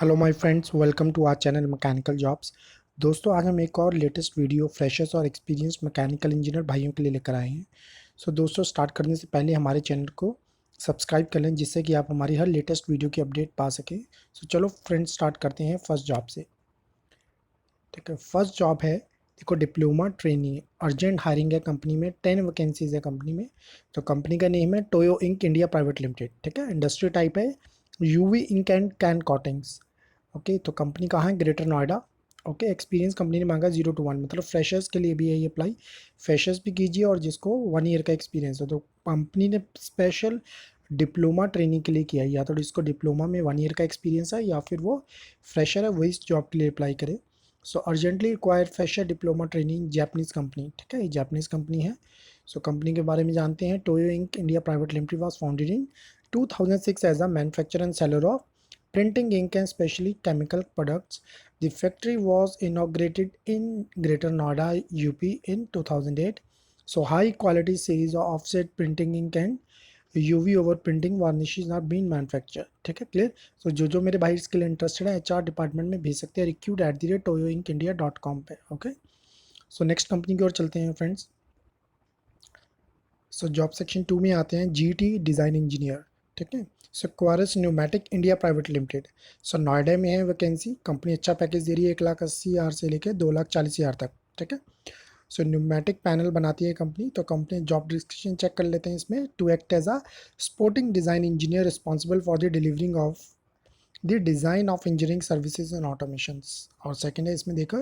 Hello my friends, welcome to our channel mechanical jobs. दोस्तों, आज हम एक और लेटेस्ट वीडियो फ्रेशर्स और एक्सपीरियंस मैकेनिकल इंजीनियर भाइयों के लिए लेकर आए हैं। दोस्तों, स्टार्ट करने से पहले हमारे चैनल को सब्सक्राइब कर लें, जिससे कि आप हमारी हर लेटेस्ट वीडियो की अपडेट पा सकें। चलो फ्रेंड्स, स्टार्ट करते हैं फर्स्ट जॉब से। ठीक है, फर्स्ट जॉब है, देखो, डिप्लोमा ट्रेनी, अर्जेंट हायरिंग है कंपनी में, 10 वैकेंसीज है कंपनी में। तो कंपनी का नेम है Toyo Ink India private Limited. ठीक है, इंडस्ट्री टाइप है UV ink and can coatings. Okay, तो कंपनी कहाँ है? Greater Noida. Okay, experience company ने मांगा 0 to 1, मतलब फ्रेशर्स के लिए भी है ये अप्लाई। फ्रेशर्स भी कीजिए और जिसको 1 ईयर का एक्सपीरियंस हो। तो कंपनी ने स्पेशल डिप्लोमा ट्रेनिंग के लिए किया है, या तो जिसको डिप्लोमा में 1 ईयर का एक्सपीरियंस है या फिर वो फ्रेशर है, वो इस जॉब के लिए अप्लाई करे। Urgently require fresher diploma training, Japanese company. ठीक है, ये जापानीज कंपनी है। कंपनी के बारे में जानते हैं। Toyo Ink India private Limited was founded in 2006 as a manufacturer and seller of printing ink and specially chemical products. The factory was inaugurated in Greater Noida, UP in 2008. High quality series of offset printing ink and UV over printing varnishes are being manufactured. ठीक है, clear. जो मेरे भाई इसके लिए interested है, HR department में भेज सकते हैं recruit@toyoinkindia.com पे। ओके, नेक्स्ट कंपनी की ओर चलते हैं फ्रेंड्स। जॉब सेक्शन 2 में आते हैं, GT डिज़ाइन इंजीनियर। ठीक है, क्वारस Pneumatic India private Limited. Noida में है वैकेंसी। कंपनी अच्छा पैकेज दे रही है, 1,80,000 से लेकर 2,40,000 तक। ठीक है, न्यूमेटिक पैनल बनाती है कंपनी। तो कंपनी जॉब डिस्क्रिप्शन चेक कर लेते हैं इसमें। To act as a sporting design engineer responsible for the delivering of the design of engineering services and automations. और सेकंड है इसमें देखो,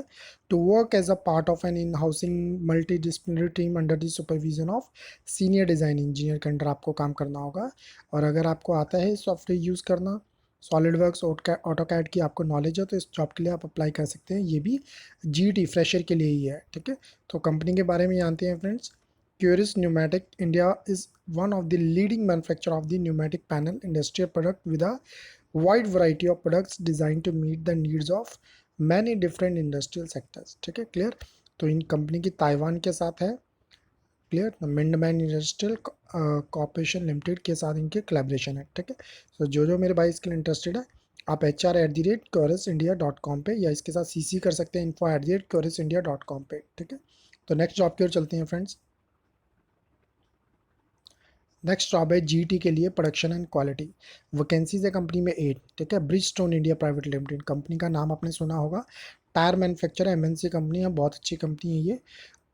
to work as a part of an in housing multi disciplinary team under the supervision of senior design engineer के under आपको काम करना होगा। और अगर आपको आता है सॉफ्टवेयर यूज़ करना, सॉलिड वर्क्स, ऑटोकैड की आपको नॉलेज है, तो इस जॉब के लिए आप अप्लाई कर सकते हैं। ये भी GT फ्रेशर के लिए ही है। ठीक है, तो कंपनी के बारे में जानते हैं friends. Curis Pneumatic India is one of the leading manufacturer of the pneumatic panel industrial product with a wide variety of products designed to meet the needs of many different industrial sectors. ठीक है, clear. तो इन company की Taiwan के साथ है, clear, मिंडमैन industrial corporation limited के साथ इनके कोलैबोरेशन है। ठीक है, जो मेरे भाई इसके लिए इंटरेस्टेड है, आप HR@QRSindia.com पे या इसके साथ CC कर सकते हैं, info@QRSindia.com पे। ठीक है, तो नेक्स्ट जॉब की ओर चलते हैं फ्रेंड्स। नेक्स्ट जॉब है GT के लिए प्रोडक्शन एंड क्वालिटी। वैकेंसीज है कंपनी में 8। ठीक है, Bridgestone India private limited, company का नाम आपने सुना होगा। टायर मैन्युफैक्चरर, MNC कंपनी है, बहुत अच्छी कंपनी है ये।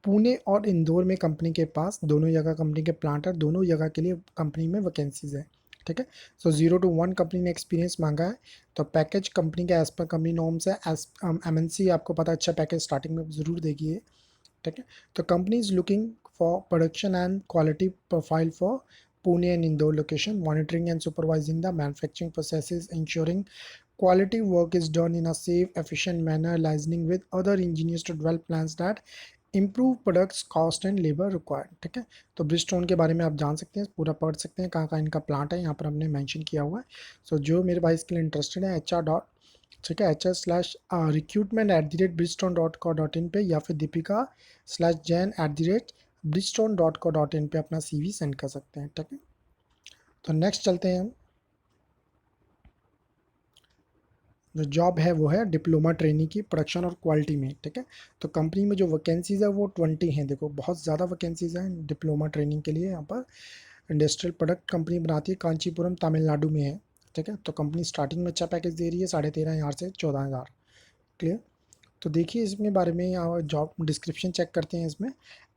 पुणे और इंदौर में कंपनी के पास दोनों जगह कंपनी के प्लांट है, दोनों जगह के लिए कंपनी में वैकेंसीज है। ठीक है, 0 to 1 कंपनी ने एक्सपीरियंस मांगा है। तो पैकेज कंपनी के एज पर कंपनी नॉर्म्स है। एज MNC आपको पता, अच्छा पैकेज स्टार्टिंग में ज़रूर देगी ये। ठीक है, तो company is looking for production and quality profile for Pune and Indore location, monitoring and supervising the manufacturing processes, ensuring quality work is done in a safe, efficient manner, liaising with other engineers to develop plans that improve products, cost and labor required। ठीक है, तो Bridgestone के बारे में आप जान सकते हैं, पूरा पढ़ सकते हैं कहाँ कहाँ इनका प्लांट है, यहाँ पर हमने मेंशन किया हुआ है। जो मेरे भाई इसके लिए इंटरेस्टेड है, HR डॉट, ठीक है, HR/recruitment@bridgestone.co.in पे, या फिर Deepika/Jain@bridgestone.co.in पे अपना CV सेंड कर सकते हैं। ठीक है, तो नेक्स्ट चलते हैं हम। जो जॉब है वो है डिप्लोमा ट्रेनिंग की प्रोडक्शन और क्वालिटी में। ठीक है, तो कंपनी में जो वैकेंसीज है वो 20 हैं। देखो, बहुत ज़्यादा वैकेंसीज हैं डिप्लोमा ट्रेनिंग के लिए। यहाँ पर इंडस्ट्रियल प्रोडक्ट कंपनी बनाती है, कांचीपुरम तमिलनाडु में है। ठीक है, तो कंपनी स्टार्टिंग में अच्छा पैकेज दे रही है, 13,500 से 14,000। क्लियर। तो देखिए इसमें बारे में, यहाँ जॉब डिस्क्रिप्शन चेक करते हैं इसमें।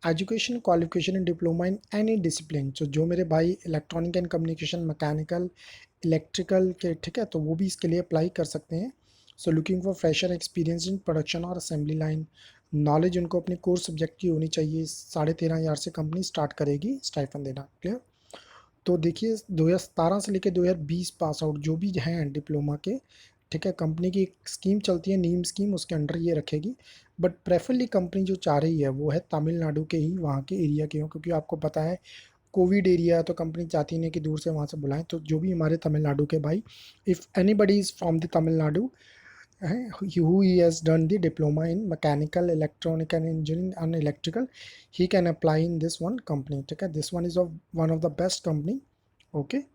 Education qualification in diploma in any discipline. जो मेरे भाई electronic and communication, mechanical, electrical के, ठीक है, तो वो भी इसके लिए अप्लाई कर सकते हैं। Looking for fresher experience in production और असेंबली लाइन। नॉलेज उनको अपने कोर सब्जेक्ट की होनी चाहिए। 13,500 से कंपनी स्टार्ट करेगी स्टाइफन देना। क्लियर। तो देखिए 2017 से लेकर 2020 पास आउट जो भी हैं डिप्लोमा के, ठीक है, कंपनी की एक स्कीम चलती है नीम स्कीम, उसके अंडर ये रखेगी। बट प्रेफरली कंपनी जो चाह रही है वो है तमिलनाडु के ही, वहाँ के एरिया के हो, क्योंकि आपको पता है कोविड एरिया, तो कंपनी चाहती नहीं कि दूर से वहाँ से बुलाएं। तो जो भी हमारे तमिलनाडु के भाई, if anybody is from the Tamil Nadu who he has done the diploma in mechanical, electronic and engineering and electrical, he can apply in this one company। ठीक है, this one is of one of the best company। okay,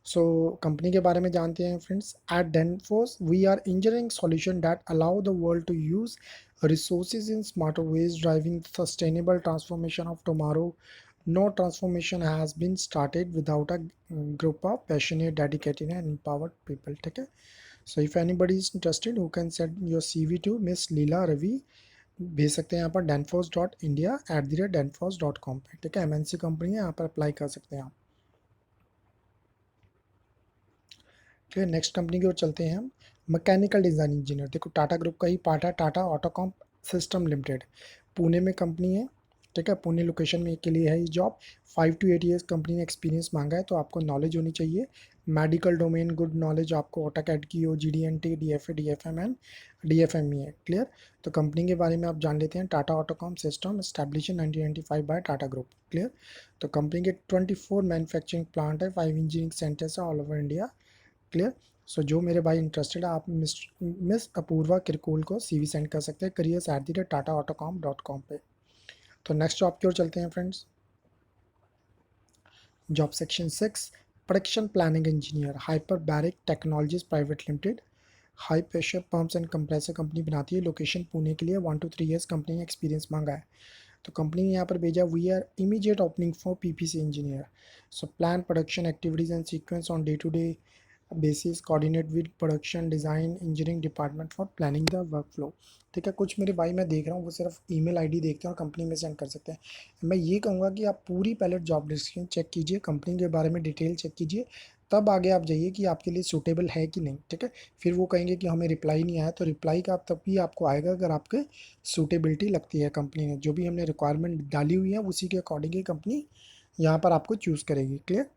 so company के बारे में जानते हैं friends. At Danfoss we are engineering solution that allow the world to use resources in smarter ways, driving the sustainable transformation of tomorrow. No transformation has been started without a group of passionate, dedicated and empowered people. ठीक है। So if anybody is interested, who can send your CV to Miss Leela Ravi, भेज सकते हैं यहाँ पर danfoss.india@danfoss.com पे। ठीक है, MNC कंपनी है, यहाँ पर अप्लाई कर सकते हैं आप। ठीक है, नेक्स्ट कंपनी की ओर चलते हैं हम। मैकेनिकल डिज़ाइन इंजीनियर, देखो टाटा ग्रुप का ही पार्ट है, Tata AutoComp system limited, Pune में कंपनी है। ठीक है, पुणे लोकेशन में के लिए है ये जॉब। 5 to 8 ईयर्स कंपनी ने एक्सपीरियंस मांगा है, तो आपको नॉलेज होनी चाहिए मेडिकल डोमेन, गुड नॉलेज आपको ऑटोकैड की हो, GD&T, DFA, DFM and DFME है। क्लियर। तो कंपनी के बारे में आप जान लेते हैं। Tata AutoComp system establish in 1995 by Tata group. Clear. तो कंपनी के 24 मैन्युफैक्चरिंग प्लांट है, 5 इंजीनियरिंग सेंटर्स है all over India. Clear. So जो मेरे भाई इंटरेस्टेड है, आप मिस अपूर्वा किरकोल को CV सेंड कर सकते हैं careers@tataautocom.com पे। तो नेक्स्ट जॉब की ओर चलते हैं friends. Job section 6, production planning engineer, Hyperbaric Technologies Private Limited, high pressure pumps and compressor company बनाती है। लोकेशन पुणे के लिए। 1 to 3 ईयर्स कंपनी ने एक्सपीरियंस मांगा है, तो कंपनी ने यहाँ पर भेजा we are immediate opening for PPC engineer. So plan production activities and sequence on day to day basis, coordinate with production design engineering department for planning the work flow. ठीक है, कुछ मेरे भाई मैं देख रहा हूँ वो सिर्फ ईमेल आईडी देखते हैं और कंपनी में सेंड कर सकते हैं। मैं ये कहूँगा कि आप पूरी पहले जॉब डिस्क्रिप्शन चेक कीजिए, कंपनी के बारे में डिटेल चेक कीजिए, तब आगे आप जाइए कि आपके लिए सूटेबल है कि नहीं। ठीक है, फिर वो कहेंगे कि हमें रिप्लाई नहीं आया, तो रिप्लाई का तब भी आपको आएगा अगर आपके सूटेबिलिटी लगती है। कंपनी ने जो भी हमने रिक्वायरमेंट डाली हुई है उसी के अकॉर्डिंग ही कंपनी यहाँ पर आपको चूज़ करेगी। क्लियर।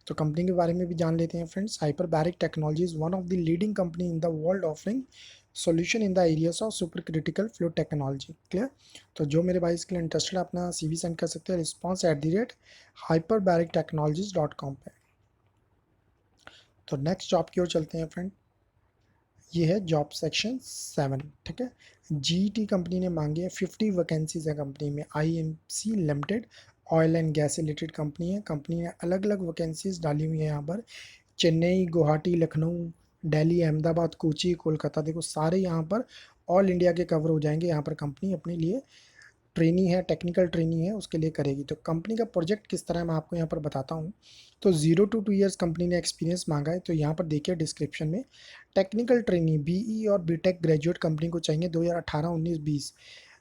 तो कंपनी के बारे में भी जान लेते हैं friends. Hyperbaric technology is one of the leading company in the world offering solution in the areas of super critical flow technology. Clear. तो जो मेरे भाई इसके लिए इंटरेस्टेड अपना CV सेंड कर सकते हैं response@hyperbaric-technologies.com पे। तो नेक्स्ट जॉब की ओर चलते हैं फ्रेंड। ये है जॉब सेक्शन 7। ठीक है, GET कंपनी ने मांगी है 50 वैकेंसीज है कंपनी में। IMC limited, oil and gas related company है। कंपनी ने अलग अलग वैकेंसीज डाली हुई है यहाँ पर। चेन्नई, गुवाहाटी, लखनऊ, दिल्ली, अहमदाबाद, कोची, कोलकाता, देखो सारे यहाँ पर ऑल इंडिया के कवर हो जाएंगे। यहाँ पर कंपनी अपने लिए ट्रेनी है, टेक्निकल ट्रेनी है, उसके लिए करेगी। तो कंपनी का प्रोजेक्ट किस तरह है मैं आपको यहाँ पर बताता हूँ। तो 0 to 2 ईयर्स कंपनी ने एक्सपीरियंस मांगा है, तो यहाँ पर देखिए डिस्क्रिप्शन में टेक्निकल ट्रेनी BE और BTech ग्रेजुएट कंपनी को चाहिए 2018, 19, 20।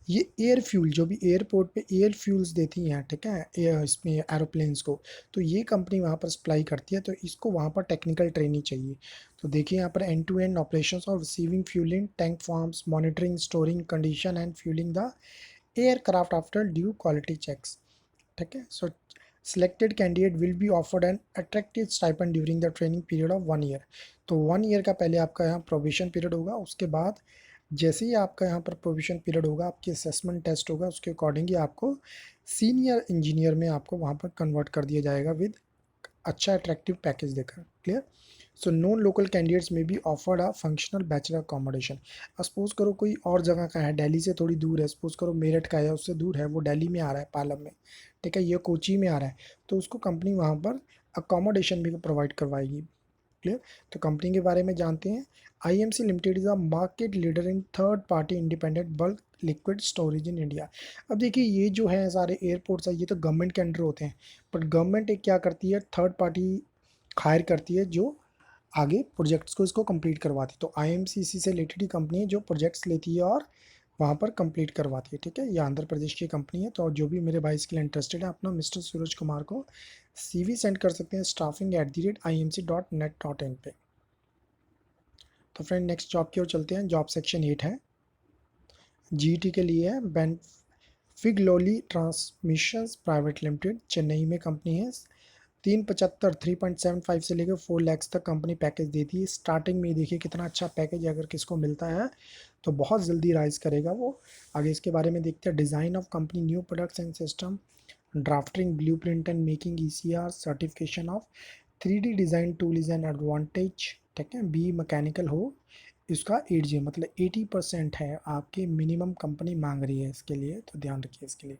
ये एयर फ्यूल, जो भी एयरपोर्ट पे एयर फ्यूल्स देती हैं, ठीक है, इसमें एरोप्लेन्स को, तो ये कंपनी वहाँ पर सप्लाई करती है, तो इसको वहाँ पर टेक्निकल ट्रेनिंग चाहिए। तो देखिए यहाँ पर एंड टू एंड ऑपरेशंस और receiving fuel in tank farms, monitoring storing condition and fuelling the aircraft after due quality checks. ठीक है। सो selected candidate will be offered an attractive stipend during the training period of 1 year। तो 1 year का पहले आपका यहाँ probation period होगा, उसके बाद जैसे ही आपका यहाँ पर प्रोबेशन पीरियड होगा, आपकी असेसमेंट टेस्ट होगा, उसके अकॉर्डिंग ही आपको सीनियर इंजीनियर में आपको वहाँ पर कन्वर्ट कर दिया जाएगा विद अच्छा अट्रैक्टिव पैकेज देकर। Clear. So non local candidates में भी offered a functional bachelor accommodation. Suppose करो कोई और जगह का है, दिल्ली से थोड़ी दूर है, सपोज करो मेरठ का है, उससे दूर है, वो दिल्ली में आ रहा है, पालम में, ठीक है, ये कोची में आ रहा है, तो उसको कंपनी वहाँ पर अकोमोडेशन भी प्रोवाइड करवाएगी। क्लियर। तो कंपनी के बारे में जानते हैं। IMC limited is a market leader in third party independent bulk liquid storage in India. अब देखिए ये जो है सारे एयरपोर्ट्स है, ये तो गवर्नमेंट के अंडर होते हैं, बट गवर्नमेंट एक क्या करती है, थर्ड पार्टी हायर करती है जो आगे प्रोजेक्ट्स को इसको कंप्लीट करवाती है। तो IMC इसी से रिलेटेड ही कंपनी है जो प्रोजेक्ट्स लेती है और वहाँ पर कंप्लीट करवाती है। ठीक है, ये आंध्र प्रदेश की कंपनी है। तो जो भी मेरे भाई इसके लिए इंटरेस्टेड है, अपना मिस्टर सूरज कुमार को CV सेंड कर सकते हैं staffing@imc.net.in पे। तो फ्रेंड नेक्स्ट जॉब की ओर चलते हैं। जॉब सेक्शन 8 है, GET के लिए है। बेनफिगलोली ट्रांसमिशंस प्राइवेट लिमिटेड, चेन्नई में कंपनी है। 375 से लेकर 4 लाख तक कंपनी पैकेज देती है। स्टार्टिंग में देखिए कितना अच्छा पैकेज अगर किसको मिलता है तो बहुत जल्दी राइज करेगा वो। आगे इसके बारे में देखते हैं। Design of company new products and system, drafting blueprint and making ECR, certification of 3D design tool is an advantage. ठीक है, बी मैकेनिकल हो, इसका 8G मतलब 80% है आपकी मिनिमम कंपनी मांग रही है इसके लिए, तो ध्यान रखिए इसके लिए।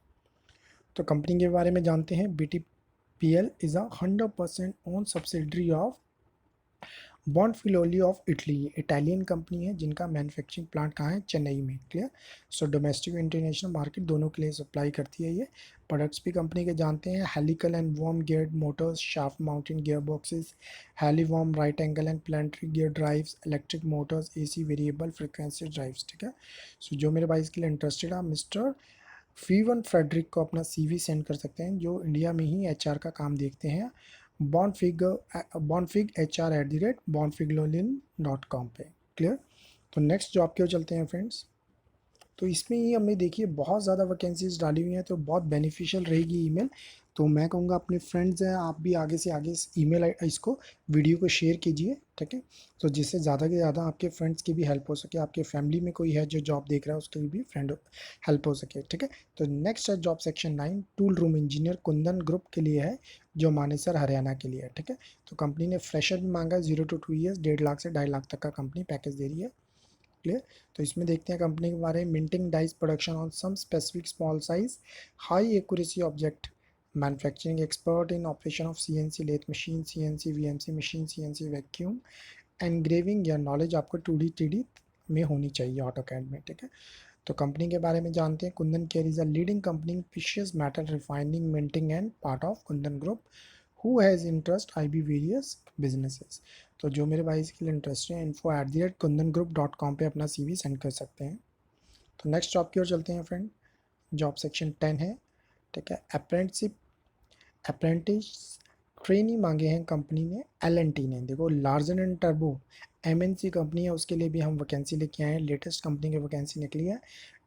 तो कंपनी के बारे में जानते हैं। BTPL is a 100% owned subsidiary of Bonfiglioli of Italy, Italian company है जिनका मैन्युफैक्चरिंग प्लांट कहाँ है, चेन्नई में। Clear. So domestic international market दोनों के लिए सप्लाई करती है ये। प्रोडक्ट्स भी कंपनी के जानते हैं, helical and worm geared motors, shaft mounted gear boxes, heli worm right angle and planetary gear drives, electric motors, AC variable frequency drives. ठीक है। सो जो मेरे भाई इसके लिए इंटरेस्टेड है, मिस्टर फीवन फ्रेडरिक को अपना सीवी सेंड कर सकते हैं, जो इंडिया में ही एचआर का काम देखते हैं। बॉन्डफिग HR @bondfiglorin.com पे। क्लियर। तो नेक्स्ट जॉब के चलते हैं फ्रेंड्स। तो इसमें ही हमने देखिए बहुत ज़्यादा वैकेंसीज डाली हुई हैं, तो बहुत बेनिफिशियल रहेगी ईमेल। तो मैं कहूँगा अपने फ्रेंड्स हैं, आप भी आगे से आगे इस ईमेल इसको वीडियो को शेयर कीजिए। ठीक है। तो जिससे ज़्यादा से ज़्यादा आपके फ्रेंड्स की भी हेल्प हो सके, आपके फैमिली में कोई है जो जॉब देख रहा है उसके भी फ्रेंड हेल्प हो सके। ठीक है। तो नेक्स्ट है job section 9, tool room engineer, Kundan group के लिए है, जो मानेसर हरियाणा के लिए है। ठीक है। तो कंपनी ने फ्रेशर भी मांगा है, 0 to 2 ईयर्स, 1.5 लाख से 2.5 लाख तक का कंपनी पैकेज दे रही है। क्लियर। तो इसमें देखते हैं कंपनी के बारे में। Minting dies production on some specific small size high accuracy object, manufacturing expert in operation of CNC lathe machine, CNC VMC machine, CNC vacuum, engraving या नॉलेज आपको 2D 3D में होनी चाहिए ऑटोकैड में। ठीक है। तो कंपनी के बारे में जानते हैं। Kundan care is a leading company in precious metal refining minting and part of Kundan group who has interest IB various businesses. तो जो मेरे भाई इसके लिए इंटरेस्ट है, info@kundangroup.com पे अपना CV सेंड कर सकते हैं। तो नेक्स्ट जॉब की ओर चलते हैं फ्रेंड। जॉब सेक्शन 10 है। ठीक है। अप्रेंटिस ट्रेनी मांगे हैं कंपनी ने, L&T ने। देखो लार्जन एंड टर्बो MNC कंपनी है, उसके लिए भी हम वैकेंसी लेके आए हैं। लेटेस्ट कंपनी की वैकेंसी निकली है,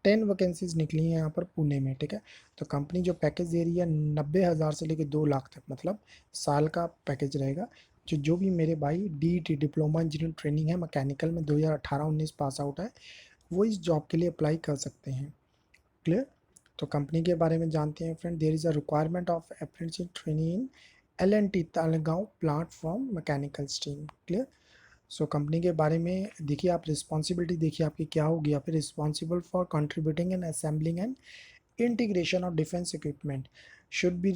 10 वैकेंसीज निकली हैं यहाँ पर पुणे में। ठीक है। तो कंपनी जो पैकेज दे रही है 90,000 से लेकर 2 लाख तक, मतलब साल का पैकेज रहेगा। जो भी मेरे भाई DET डिप्लोमा इंजीनियरिंग ट्रेनिंग है मैकेनिकल में 2018-19 पास आउट है, वो इस जॉब के लिए अप्लाई कर सकते हैं। क्लियर। तो कंपनी के बारे में जानते हैं friend. There is a requirement of apprentice training in L&T Talegaon plant from mechanical stream. Clear. So company के बारे में देखिए, आप रिस्पॉन्सिबिलिटी देखिए आपकी क्या होगी। आप responsible for contributing and assembling and integration of defense equipment, should be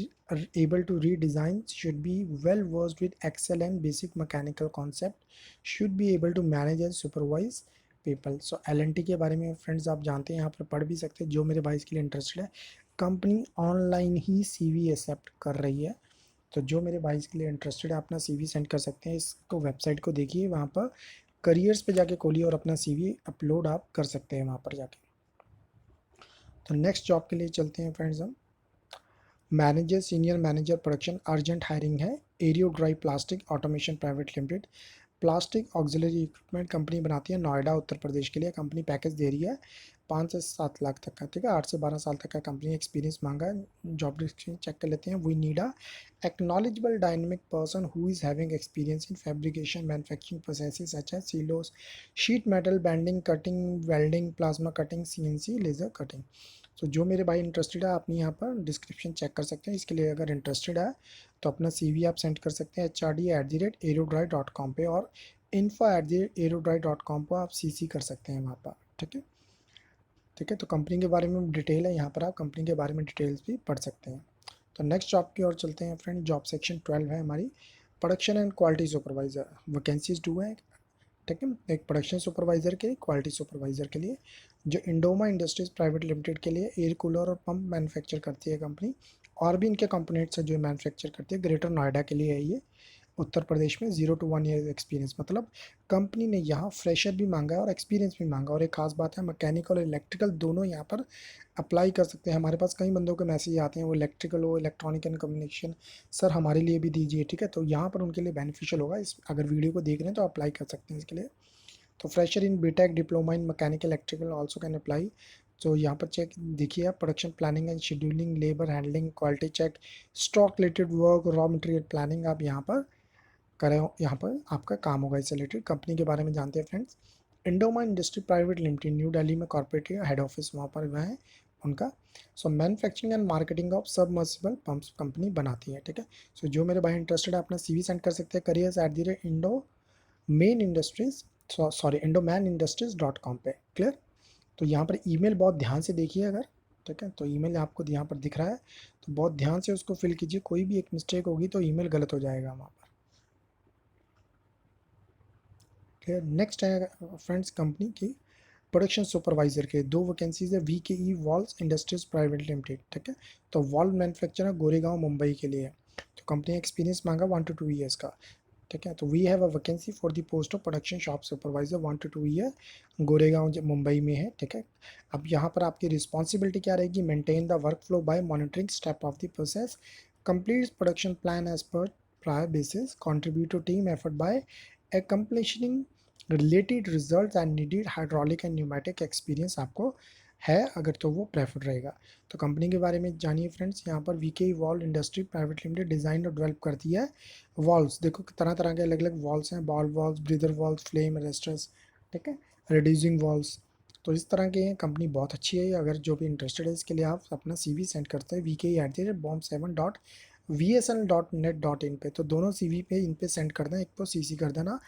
able to redesign, should be well versed with Excel and basic mechanical concept, should be able to manage and supervise people। so L&T के बारे में friends आप जानते हैं, यहाँ पर पढ़ भी सकते हैं। जो मेरे भाई इसके लिए इंटरेस्टेड है, कंपनी ऑनलाइन ही CV एक्सेप्ट कर रही है। तो जो मेरे भाई इसके लिए इंटरेस्टेड है अपना CV सेंड कर सकते हैं। इसको वेबसाइट को देखिए, वहाँ पर करियर्स पे जाके खोलिए और अपना CV अपलोड आप कर सकते हैं वहाँ पर जाके। तो नेक्स्ट जॉब के लिए चलते हैं फ्रेंड्स हम। Manager, senior manager production, urgent hiring है। एरियो dry plastic automation private limited, plastic auxiliary equipment company बनाती है, नोएडा उत्तर प्रदेश के लिए। कंपनी पैकेज दे रही है 5 से 7 लाख तक का। ठीक है। 8 से 12 साल तक का कंपनी एक्सपीरियंस मांगा है। जॉब डिस्क्रिप्शन चेक कर लेते हैं। We need a knowledgeable dynamic person who is having experience in fabrication manufacturing processes such as silos, sheet metal bending, cutting, welding, plasma cutting, CNC laser cutting. तो जो मेरे भाई interested है, आप यहाँ पर डिस्क्रिप्शन चेक कर सकते हैं। इसके लिए अगर इंटरेस्टेड है तो अपना CV आप सेंड कर सकते हैं HRD@aerodry.com पे, और info@aerodry.com पर आप CC कर सकते हैं वहाँ पर। ठीक है। ठीक है। तो कंपनी के बारे में डिटेल है, यहाँ पर आप कंपनी के बारे में डिटेल्स भी पढ़ सकते हैं। तो नेक्स्ट जॉब की ओर चलते हैं फ्रेंड। जॉब सेक्शन 12 है हमारी, production and quality supervisor. Vacancies 2 है। ठीक है। एक प्रोडक्शन सुपरवाइज़र के, क्वालिटी सुपरवाइज़र के लिए, जो इंडोमा इंडस्ट्रीज़ प्राइवेट लिमिटेड के लिए एयर कूलर और पंप मैन्युफैक्चर करती है कंपनी, और भी इनके कंपोनेंट्स है जो मैन्युफैक्चर करती है। ग्रेटर नोएडा के लिए है ये, उत्तर प्रदेश में। 0 to 1 ईयर एक्सपीरियंस, मतलब कंपनी ने यहाँ फ्रेशर भी मांगा है और एक्सपीरियंस भी मांगा। और एक खास बात है, मैकेनिकल और इलेक्ट्रिकल दोनों यहाँ पर अप्लाई कर सकते हैं। हमारे पास कई बंदों के मैसेज आते हैं, वो इलेक्ट्रिकल हो, इलेक्ट्रॉनिक एंड कम्युनिकेशन, सर हमारे लिए भी दीजिए। ठीक है। तो यहाँ पर उनके लिए बेनिफिशियल होगा। इस अगर वीडियो को देख रहे हैं तो अप्लाई कर सकते हैं इसके लिए। तो fresher in BTech diploma in mechanical electrical also can apply. तो यहाँ पर चेक देखिए आप, production planning and scheduling, labour handling, quality check, stock related work, raw material planning आप यहाँ पर करें। यहाँ पर आपका काम होगा इससे रिलेटेड। कंपनी के बारे में जानते हैं friends. Indoma industry private limited, New Delhi में कॉर्पोरेट हेड ऑफिस वहाँ पर वह है उनका। So manufacturing and marketing of submersible pumps company बनाती है। ठीक है। सो जो मेरे भाई इंटरेस्टेड है अपना CV सेंड कर सकते हैं careers@इंडो मेन इंडस्ट्रीज, सॉरी इंडोमैन इंडस्ट्रीज.com पे। क्लियर। तो यहाँ पर ईमेल बहुत ध्यान से देखिए अगर। ठीक है। तो ईमेल आपको यहाँ पर दिख रहा है, तो बहुत ध्यान से उसको फिल कीजिए। कोई भी एक मिस्टेक होगी तो ईमेल गलत हो जाएगा वहाँ पर। क्लियर। नेक्स्ट है फ्रेंड्स कंपनी की प्रोडक्शन सुपरवाइजर के 2 वैकेंसीज है VKE walls industries private Limited, ठीक है। तो वॉल्व मैन्युफैक्चरर गोरेगांव मुंबई के लिए है। तो कंपनी एक्सपीरियंस मांगा 1 to 2 ईयर्स का, ठीक है। तो we have a vacancy for the post of production shop supervisor 1 to 2 year, Goregaon Mumbai में है, ठीक है। अब यहाँ पर आपकी रिस्पॉन्सिबिलिटी क्या रहेगी, maintain the work flow by monitoring step of the process, complete production plan as per prior basis, contribute to team effort by accomplishing related results and needed hydraulic and pneumatic experience आपको है अगर तो वो prefer रहेगा। तो company के बारे में जानिए फ्रेंड्स। यहाँ पर VKE valve industry private limited design और डेवलप करती है वॉल्व्स। देखो तरह तरह के अलग अलग वॉल्व्स हैं, ball valves, breather valves, flame arresters, ठीक है, रिड्यूसिंग वॉल्व्स। तो इस तरह के हैं, कंपनी बहुत अच्छी है। अगर जो भी इंटरेस्टेड है इसके लिए आप अपना CV सेंड करते हैं VKE@bomb7.vsl.net.in पे। तो दोनों CV पे इन पे सेंड कर दें, एक तो CC कर देना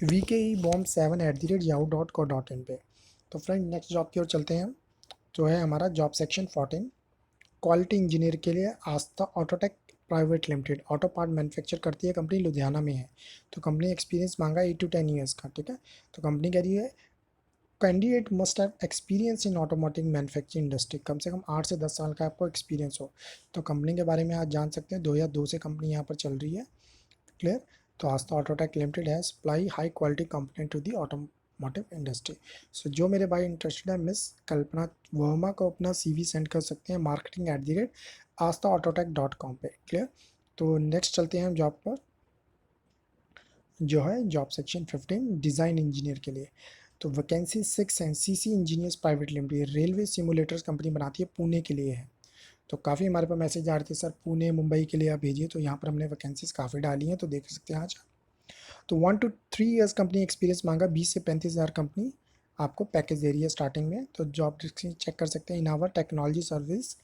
VKEBomb7@yahoo.co.in पे। तो फ्रेंड नेक्स्ट जॉब की ओर चलते हैं, जो है हमारा जॉब सेक्शन 14 क्वालिटी इंजीनियर के लिए Aastha Autotech private limited. Auto part manufacture करती है कंपनी, लुधियाना में है। तो कंपनी एक्सपीरियंस मांगा 8 to 10 ईयर्स का, ठीक है। तो कंपनी कह रही है candidate must have experience in automotive manufacturing industry, कम से कम 8 से 10 साल का आपको एक्सपीरियंस हो। तो कंपनी के बारे में आज जान सकते हैं, 2002 से कंपनी यहाँ पर चल रही है, क्लियर। तो आस्था ऑटोटेक लिमिटेड है supply high quality component to the automotive industry. So जो मेरे भाई इंटरेस्टेड है, मिस कल्पना वर्मा को अपना CV सेंड कर सकते हैं marketing@astaautotek.com पे, क्लियर। तो नेक्स्ट चलते हैं हम जॉब पर, जो है जॉब सेक्शन 15 डिज़ाइन इंजीनियर के लिए। तो वैकेंसी 6 हैं, CC engineers private limited railway simulators company बनाती है, पुणे के लिए है। तो काफ़ी हमारे पास मैसेज आ रहे थे, सर पुणे मुंबई के लिए आप भेजिए। तो यहाँ पर हमने वैकेंसीज काफ़ी डाली हैं, तो देख सकते हैं आज। तो 1 to 3 ईयर्स कंपनी एक्सपीरियंस मांगा, 20 से 35 हज़ार कंपनी आपको पैकेज दे रही है स्टार्टिंग में। तो जॉब डिस्क्रिप्शन चेक कर सकते हैं। In our technology services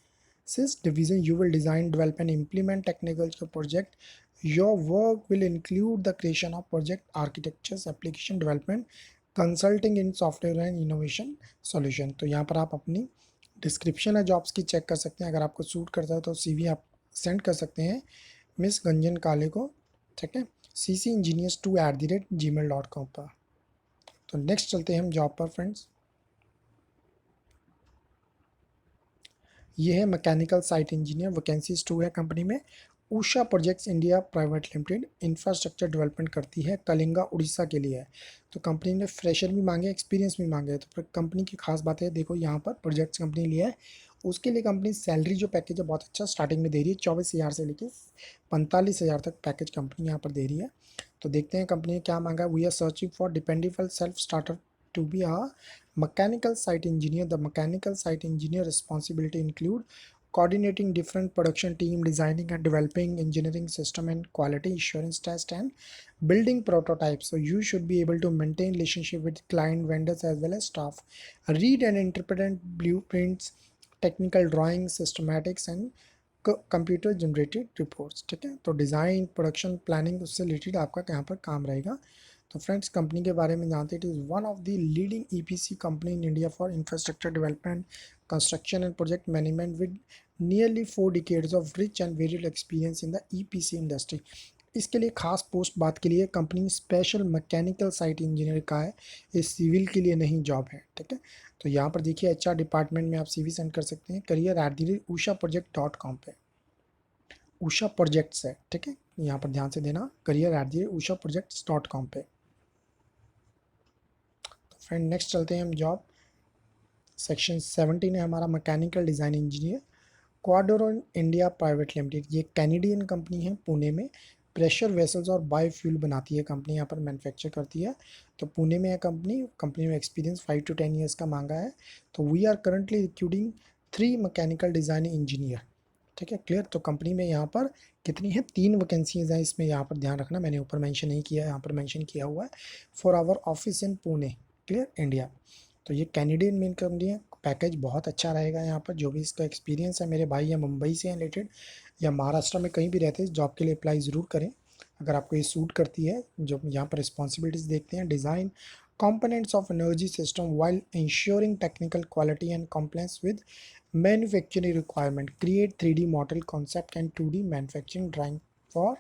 division you will design, develop and implement technical project. Your work will include the creation of project architectures, application development, consulting in software and innovation solution। तो यहाँ पर आप अपनी description है jobs की check कर सकते हैं। अगर आपको सूट करता है तो CV आप सेंड कर सकते हैं मिस गंजन काले को, ठीक है, ccengineers2@gmail.com पर। तो नेक्स्ट चलते हैं हम जॉब पर फ्रेंड्स। ये है मैकेनिकल साइट इंजीनियर, वैकेंसीज 2 है कंपनी में। Usha projects India private limited infrastructure development करती है, कलिंगा उड़ीसा के लिए है। तो कंपनी ने फ्रेशर भी मांगे, एक्सपीरियंस भी मांगे। तो कंपनी की खास बात है, देखो यहाँ पर प्रोजेक्ट्स कंपनी लिया है, उसके लिए कंपनी सैलरी जो पैकेज है बहुत अच्छा स्टार्टिंग में दे रही है, 24,000 से लेकर 45,000 तक पैकेज कंपनी यहाँ पर दे रही है। तो देखते हैं कंपनी ने क्या मांगा। We are searching for dependable self starter to be a mechanical site engineer. The mechanical site engineer responsibility include coordinating different production team, designing and developing engineering system and quality assurance test and building prototypes. So you should be able to maintain relationship with client, vendors as well as staff, read and interpret blueprints, technical drawings, systematics and computer generated reports, ठीक है। तो design, production, planning उससे related आपका यहाँ पर काम रहेगा। तो फ्रेंड्स कंपनी के बारे में जानते हैं, it is one of the leading EPC company in India for infrastructure development, construction and project management with nearly 4 decades of rich and varied experience in the EPC industry. इसके लिए खास post बात के लिए company special mechanical site engineer का है, ये civil के लिए नहीं जॉब है, ठीक है। तो यहाँ पर देखिए HR डिपार्टमेंट में आप CV सेंड कर सकते हैं career@ushaproject.com पे। उषा प्रोजेक्ट्स है, ठीक है, यहाँ पर ध्यान से देना, career@ushaprojects.com पे। तो फ्रेंड नेक्स्ट चलते हैं हम जॉब सेक्शन 17 है हमारा मैकेनिकल डिज़ाइन इंजीनियर, क्वाडोरो इंडिया प्राइवेट लिमिटेड। ये कैनेडियन कंपनी है, पुणे में प्रेशर वेसल्स और बायोफ्यूल बनाती है कंपनी, यहाँ पर मैन्युफैक्चर करती है। तो पुणे में है कंपनी में एक्सपीरियंस 5 to 10 ईयर्स का मांगा है। तो we are currently recruiting 3 mechanical design engineer, ठीक है, क्लियर। तो कंपनी में यहाँ पर कितनी है, 3 वैकेंसीज हैं इसमें, यहाँ पर ध्यान रखना, मैंने ऊपर मेंशन नहीं किया, यहाँ पर मेंशन किया हुआ है for our office in Pune, clear, India. तो ये कैनेडियन मेन कंपनी है, पैकेज बहुत अच्छा रहेगा। यहाँ पर जो भी इसका एक्सपीरियंस है, मेरे भाई या मुंबई से हैं रिलेटेड या महाराष्ट्र में कहीं भी रहते हैं, इस जॉब के लिए अप्लाई ज़रूर करें अगर आपको ये सूट करती है। जो यहाँ पर रिस्पॉन्सिबिलिटीज़ देखते हैं, design components of energy system while ensuring technical quality and compliance with manufacturing requirement, create 3D model concept and 2D manufacturing drawing for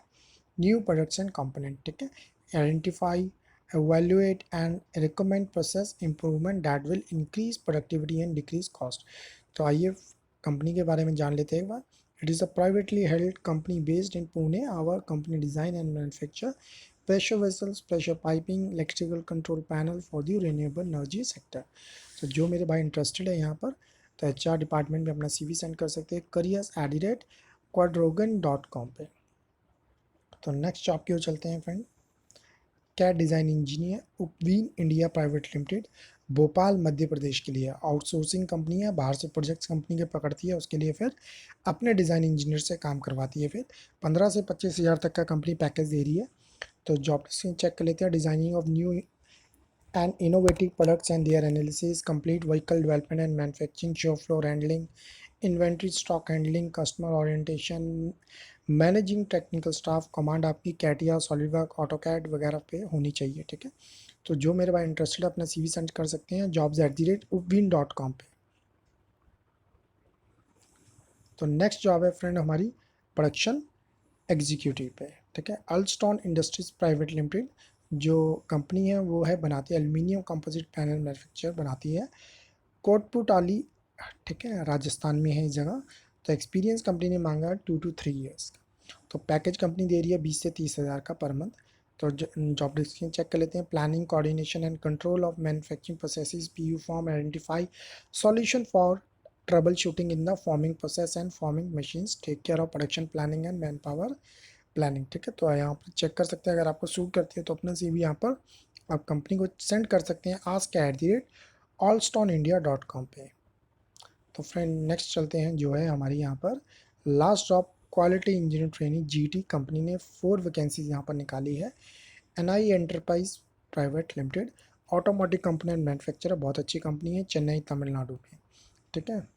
new products and component, ठीक है, identify evaluate and recommend process improvement that will increase productivity and decrease cost। तो आइए company के बारे में जान लेते हैं एक बार। It is a privately held company based in Pune. Our company design and manufacture pressure vessels, pressure piping, electrical control panel for the renewable energy sector। तो जो मेरे भाई इंटरेस्टेड है यहाँ पर, तो HR डिपार्टमेंट में अपना CV सेंड कर सकते हैं careers@quadrogan.com पे। तो नेक्स्ट जॉब की ओर चलते हैं फ्रेंड। कैट डिज़ाइन इंजीनियर, उपवीन India private limited, Bhopal Madhya Pradesh के लिए आउटसोर्सिंग कंपनी है, बाहर से प्रोजेक्ट्स कंपनी के पकड़ती है, उसके लिए फिर अपने डिज़ाइन इंजीनियर से काम करवाती है। फिर 15 से 25 हज़ार तक का कंपनी पैकेज दे रही है। तो जॉब डिस्क्रिप्शन चेक कर लेते हैं। Designing of new and innovative products and their analysis, complete vehicle development and manufacturing, show floor handling, inventory stock handling, customer orientation, managing technical staff. Command आपकी CATIA, SolidWork, AutoCAD वगैरह पे होनी चाहिए, ठीक है। तो जो मेरे भाई इंटरेस्टेड है अपना CV सेंड कर सकते हैं jobs@upwin.com पे। तो नेक्स्ट जॉब है फ्रेंड हमारी प्रोडक्शन एग्जीक्यूटिव पे, ठीक है। अल्स्टॉन इंडस्ट्रीज प्राइवेट लिमिटेड जो कंपनी है वो है बनाती है एल्यूमिनियम कंपोजिट पैनल मैन्युफैक्चर बनाती है, कोटपुटाली, ठीक है, राजस्थान में है इस जगह। तो एक्सपीरियंस कंपनी ने मांगा है 2 to 3 ईयर्स का। तो पैकेज कंपनी दे रही है 20 से 30 हज़ार का पर मंथ। तो जॉब डिस्क्रिप्शन चेक कर लेते हैं। Planning, coordination and control of manufacturing processes, PU form, identify solution for troubleshooting in the forming process and forming machines, take care of production planning and manpower planning, ठीक है। तो यहाँ पर check कर सकते हैं, अगर आपको सूट करती है तो अपना CV यहाँ पर आप कंपनी को सेंड कर सकते हैं ask@allstonindia.com पे। तो फ्रेंड नेक्स्ट चलते हैं, जो है हमारी यहाँ पर last job quality engineer training, GT company ने 4 वैकेंसीज यहाँ पर निकाली है। NI enterprise private limited, automotive company and manufacturer, बहुत अच्छी कंपनी है, चेन्नई तमिलनाडु में, ठीक है।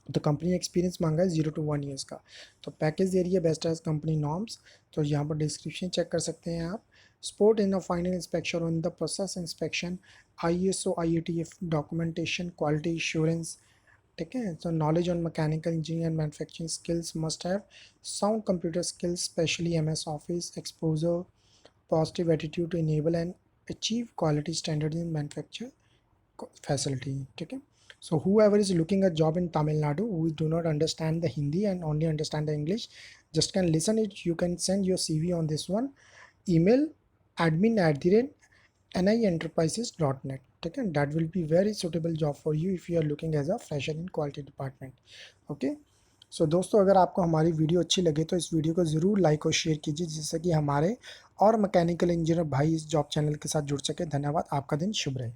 तो कंपनी एक्सपीरियंस मांगा है 0 to 1 ईयर्स का। तो पैकेज दे रही है बेस्ट एज कंपनी नॉर्म्स। तो यहाँ पर डिस्क्रिप्शन चेक कर सकते हैं आप। Support in the final inspection in the process inspection, ISO IATF documentation, quality assurance, ठीक है। तो knowledge on mechanical engineering and manufacturing skills, must have sound computer skills, specially MS office, exposure, positive attitude to enable and achieve quality standard in manufacture facility, ठीक है। So whoever is looking a job in Tamil Nadu who do not understand the Hindi and only understand the English, just can listen it. You can send your CV on this one email, admin@nienterprises.net, ठीक है। That will be very suitable job for you if you are looking as a fresher in quality department, okay। सो दोस्तों अगर आपको हमारी video अच्छी लगे तो इस वीडियो को ज़रूर लाइक और शेयर कीजिए, जिससे कि हमारे और मैकेनिकल इंजीनियर भाई इस जॉब चैनल के साथ जुड़ सके। धन्यवाद, आपका दिन शुभ रहे।